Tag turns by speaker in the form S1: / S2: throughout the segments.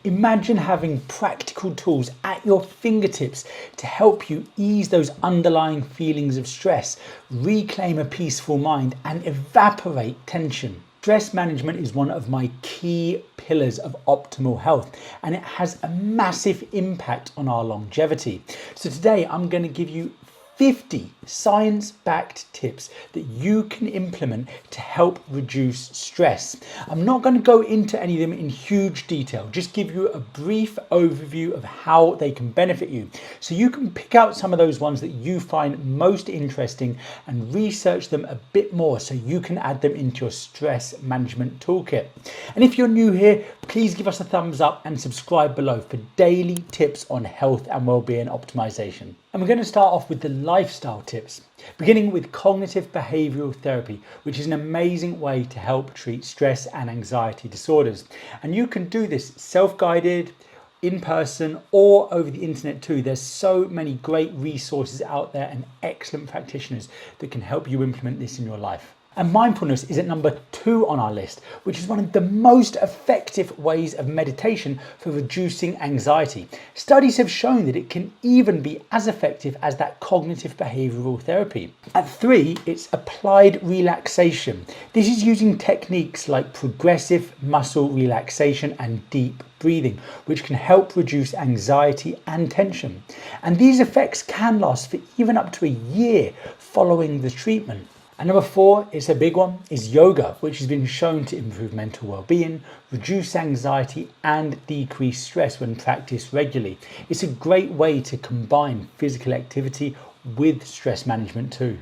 S1: Imagine having practical tools at your fingertips to help you ease those underlying feelings of stress, reclaim a peaceful mind, and evaporate tension. Stress management is one of my key pillars of optimal health, and it has a massive impact on our longevity. So today I'm going to give you 50 science-backed tips that you can implement to help reduce stress. I'm not going to go into any of them in huge detail, just give you a brief overview of how they can benefit you. So you can pick out some of those ones that you find most interesting and research them a bit more so you can add them into your stress management toolkit. And if you're new here, please give us a thumbs up and subscribe below for daily tips on health and well-being optimization. And we're going to start off with the lifestyle tips, beginning with cognitive behavioral therapy, which is an amazing way to help treat stress and anxiety disorders. And you can do this self-guided, in person, or over the internet too. There's so many great resources out there and excellent practitioners that can help you implement this in your life. And mindfulness is at number 2 on our list, which is one of the most effective ways of meditation for reducing anxiety. Studies have shown that it can even be as effective as that cognitive behavioral therapy. At 3, it's applied relaxation. This is using techniques like progressive muscle relaxation and deep breathing, which can help reduce anxiety and tension. And these effects can last for even up to a year following the treatment. And number 4, it's a big one, is yoga, which has been shown to improve mental well-being, reduce anxiety and decrease stress when practiced regularly. It's a great way to combine physical activity with stress management too.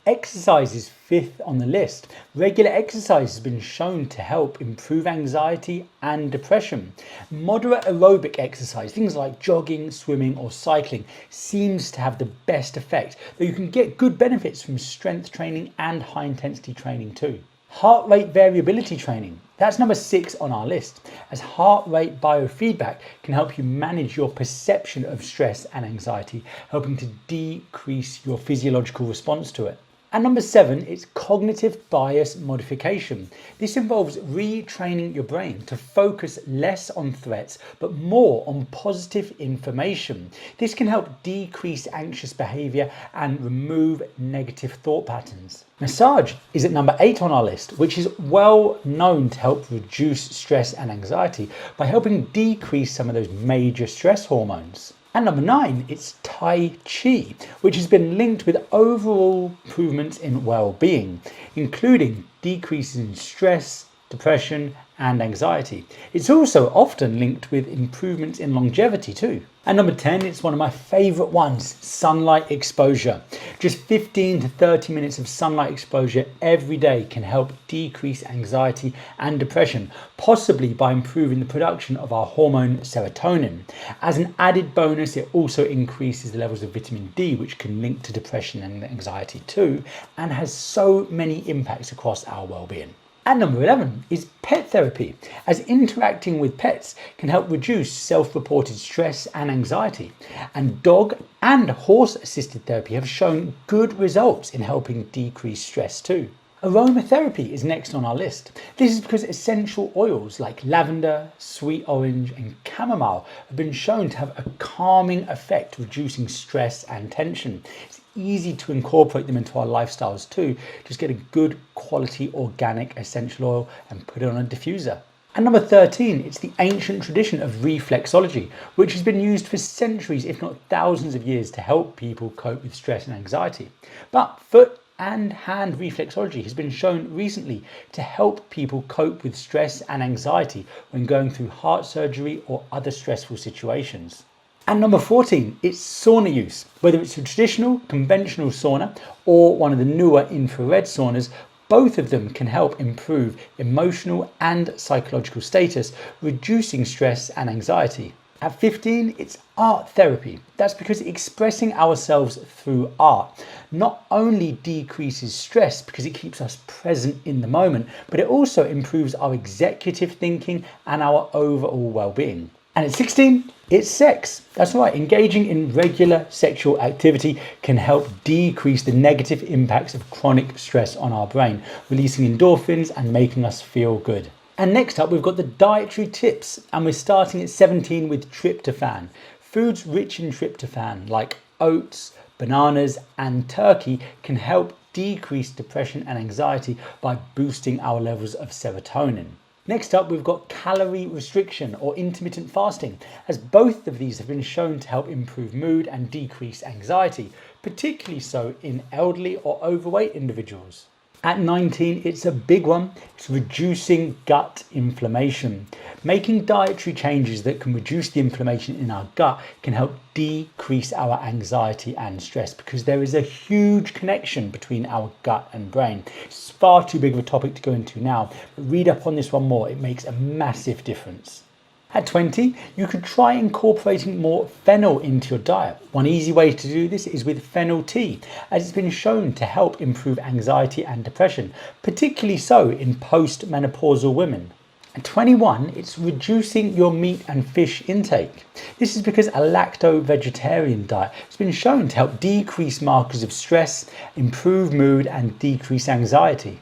S1: Exercise is 5th on the list. Regular exercise has been shown to help improve anxiety and depression. Moderate aerobic exercise, things like jogging, swimming or cycling, seems to have the best effect, though you can get good benefits from strength training and high intensity training too. Heart rate variability training, that's number 6 on our list, as heart rate biofeedback can help you manage your perception of stress and anxiety, helping to decrease your physiological response to it. And number 7, it's cognitive bias modification. This involves retraining your brain to focus less on threats, but more on positive information. This can help decrease anxious behavior and remove negative thought patterns. Massage is at number 8 on our list, which is well known to help reduce stress and anxiety by helping decrease some of those major stress hormones. And number 9, it's Tai Chi, which has been linked with overall improvements in well-being, including decreases in stress, depression, and anxiety. It's also often linked with improvements in longevity too. And number 10, it's one of my favorite ones, sunlight exposure. Just 15 to 30 minutes of sunlight exposure every day can help decrease anxiety and depression, possibly by improving the production of our hormone serotonin. As an added bonus, it also increases the levels of vitamin D, which can link to depression and anxiety too, and has so many impacts across our well-being. And number 11 is pet therapy, as interacting with pets can help reduce self-reported stress and anxiety. And dog and horse assisted therapy have shown good results in helping decrease stress too. Aromatherapy is next on our list. This is because essential oils like lavender, sweet orange and chamomile have been shown to have a calming effect, reducing stress and tension. It's easy to incorporate them into our lifestyles too. Just get a good quality organic essential oil and put it on a diffuser. And number 13, it's the ancient tradition of reflexology, which has been used for centuries, if not thousands of years, to help people cope with stress and anxiety. But foot and hand reflexology has been shown recently to help people cope with stress and anxiety when going through heart surgery or other stressful situations. And number 14, it's sauna use. Whether it's a traditional, conventional sauna or one of the newer infrared saunas, both of them can help improve emotional and psychological status, reducing stress and anxiety. At 15, it's art therapy. That's because expressing ourselves through art not only decreases stress because it keeps us present in the moment, but it also improves our executive thinking and our overall well-being. And at 16, it's sex. That's right, engaging in regular sexual activity can help decrease the negative impacts of chronic stress on our brain, releasing endorphins and making us feel good. And next up, we've got the dietary tips, and we're starting at 17 with tryptophan. Foods rich in tryptophan, like oats, bananas, and turkey, can help decrease depression and anxiety by boosting our levels of serotonin. Next up, we've got calorie restriction or intermittent fasting, as both of these have been shown to help improve mood and decrease anxiety, particularly so in elderly or overweight individuals. At 19, it's a big one. It's reducing gut inflammation. Making dietary changes that can reduce the inflammation in our gut can help decrease our anxiety and stress, because there is a huge connection between our gut and brain. It's far too big of a topic to go into now, but read up on this one more. It makes a massive difference. At 20, you could try incorporating more fennel into your diet. One easy way to do this is with fennel tea, as it's been shown to help improve anxiety and depression, particularly so in post-menopausal women. At 21, it's reducing your meat and fish intake. This is because a lacto-vegetarian diet has been shown to help decrease markers of stress, improve mood, and decrease anxiety.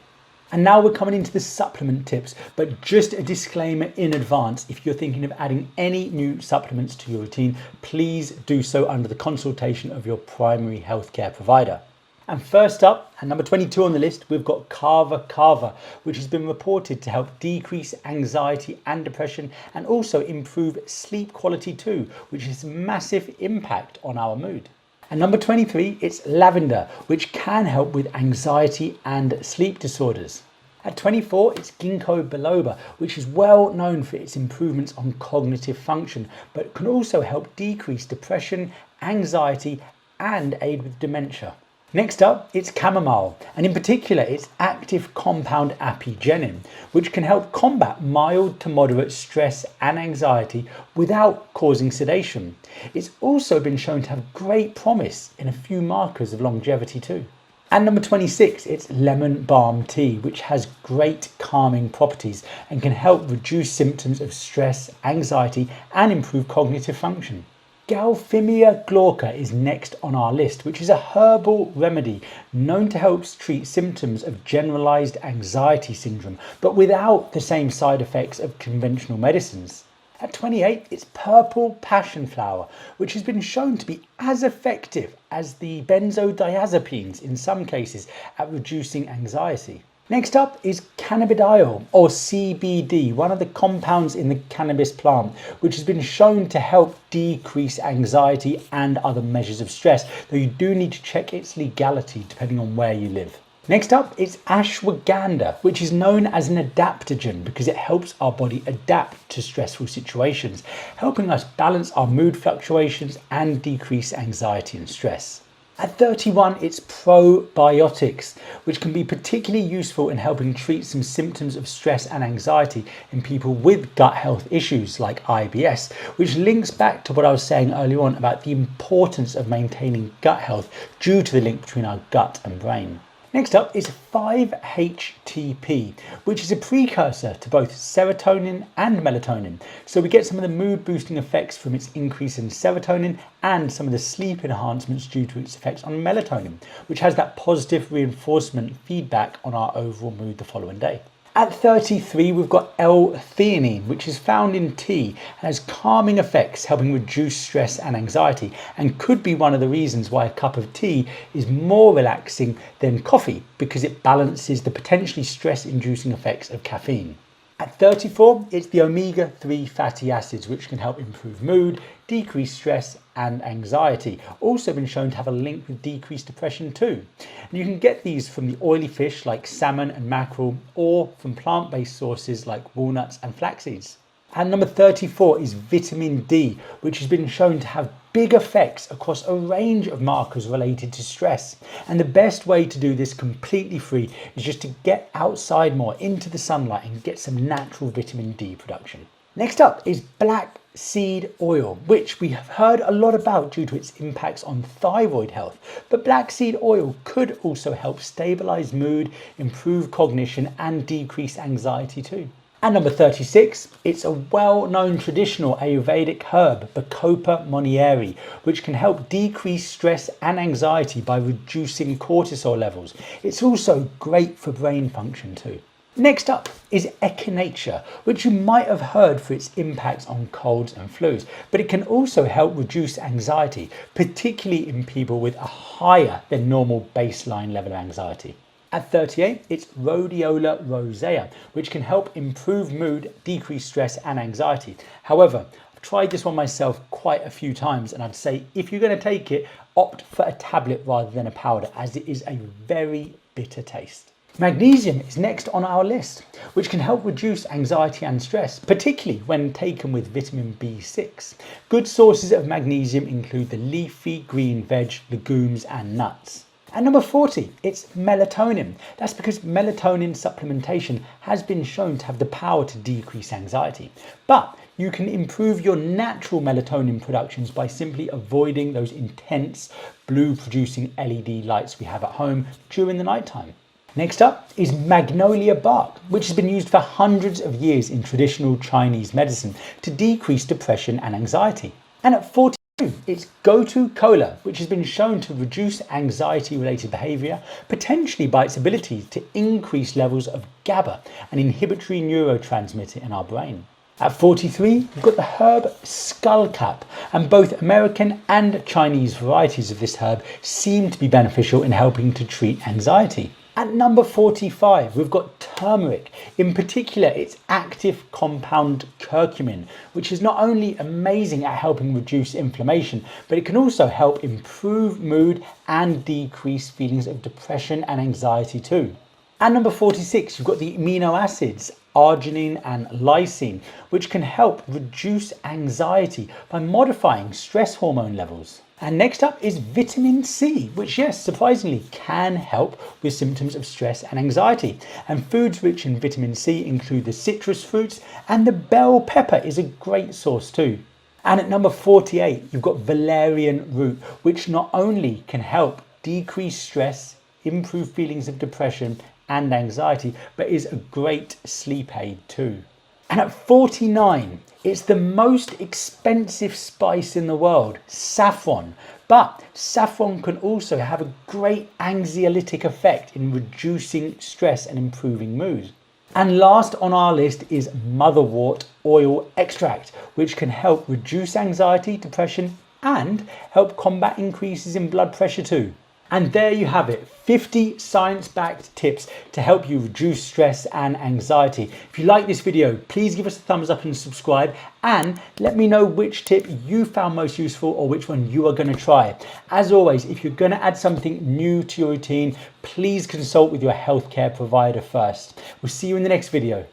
S1: And now we're coming into the supplement tips, but just a disclaimer in advance: if you're thinking of adding any new supplements to your routine, please do so under the consultation of your primary healthcare provider. And first up, at number 22 on the list, we've got Kava Kava, which has been reported to help decrease anxiety and depression and also improve sleep quality too, which has a massive impact on our mood. And number 23, it's lavender, which can help with anxiety and sleep disorders. At 24, it's ginkgo biloba, which is well known for its improvements on cognitive function, but can also help decrease depression, anxiety, and aid with dementia. Next up, it's chamomile, and in particular its active compound apigenin, which can help combat mild to moderate stress and anxiety without causing sedation. It's also been shown to have great promise in a few markers of longevity too. And number 26, it's lemon balm tea, which has great calming properties and can help reduce symptoms of stress, anxiety, and improve cognitive function. Galphimia glauca is next on our list, which is a herbal remedy known to help treat symptoms of generalized anxiety syndrome, but without the same side effects of conventional medicines. At 28, it's purple passion flower, which has been shown to be as effective as the benzodiazepines in some cases at reducing anxiety. Next up is cannabidiol, or CBD, one of the compounds in the cannabis plant, which has been shown to help decrease anxiety and other measures of stress, though you do need to check its legality depending on where you live. Next up is ashwagandha, which is known as an adaptogen because it helps our body adapt to stressful situations, helping us balance our mood fluctuations and decrease anxiety and stress. At 31, it's probiotics, which can be particularly useful in helping treat some symptoms of stress and anxiety in people with gut health issues like IBS, which links back to what I was saying earlier on about the importance of maintaining gut health due to the link between our gut and brain. Next up is 5-HTP, which is a precursor to both serotonin and melatonin. So we get some of the mood boosting effects from its increase in serotonin and some of the sleep enhancements due to its effects on melatonin, which has that positive reinforcement feedback on our overall mood the following day. At 33, we've got L-theanine, which is found in tea and has calming effects, helping reduce stress and anxiety, and could be one of the reasons why a cup of tea is more relaxing than coffee, because it balances the potentially stress-inducing effects of caffeine. At 34, it's the omega-3 fatty acids, which can help improve mood, decrease stress and anxiety. Also been shown to have a link with decreased depression too. And you can get these from the oily fish like salmon and mackerel, or from plant-based sources like walnuts and flax seeds. And number 34 is vitamin D, which has been shown to have big effects across a range of markers related to stress. And the best way to do this completely free is just to get outside more into the sunlight and get some natural vitamin D production. Next up is black seed oil, which we have heard a lot about due to its impacts on thyroid health. But black seed oil could also help stabilize mood, improve cognition, and decrease anxiety too. And number 36, it's a well-known traditional Ayurvedic herb, Bacopa monnieri, which can help decrease stress and anxiety by reducing cortisol levels. It's also great for brain function too. Next up is echinacea, which you might have heard for its impacts on colds and flus, but it can also help reduce anxiety, particularly in people with a higher than normal baseline level of anxiety. At 38, it's rhodiola rosea, which can help improve mood, decrease stress and anxiety. However, I've tried this one myself quite a few times, and I'd say if you're going to take it, opt for a tablet rather than a powder, as it is a very bitter taste. Magnesium is next on our list, which can help reduce anxiety and stress, particularly when taken with vitamin B6. Good sources of magnesium include the leafy green veg, legumes and nuts. At number 40, it's melatonin. That's because melatonin supplementation has been shown to have the power to decrease anxiety. But you can improve your natural melatonin productions by simply avoiding those intense blue producing LED lights we have at home during the nighttime. Next up is magnolia bark, which has been used for hundreds of years in traditional Chinese medicine to decrease depression and anxiety. And at 42, it's gotu kola, which has been shown to reduce anxiety-related behavior, potentially by its ability to increase levels of GABA, an inhibitory neurotransmitter in our brain. At 43, we've got the herb skullcap, and both American and Chinese varieties of this herb seem to be beneficial in helping to treat anxiety. At number 45, we've got turmeric, in particular its active compound curcumin, which is not only amazing at helping reduce inflammation, but it can also help improve mood and decrease feelings of depression and anxiety too. At number 46, you've got the amino acids, arginine and lysine, which can help reduce anxiety by modifying stress hormone levels. And next up is vitamin C, which, yes, surprisingly can help with symptoms of stress and anxiety. And foods rich in vitamin C include the citrus fruits, and the bell pepper is a great source too. And at number 48, you've got valerian root, which not only can help decrease stress, improve feelings of depression and anxiety, but is a great sleep aid too. And at 49, it's the most expensive spice in the world, saffron. But saffron can also have a great anxiolytic effect in reducing stress and improving mood. And last on our list is motherwort oil extract, which can help reduce anxiety, depression, and help combat increases in blood pressure too. And there you have it, 50 science-backed tips to help you reduce stress and anxiety. If you like this video, please give us a thumbs up and subscribe, and let me know which tip you found most useful or which one you are going to try. As always, if you're going to add something new to your routine, please consult with your healthcare provider first. We'll see you in the next video.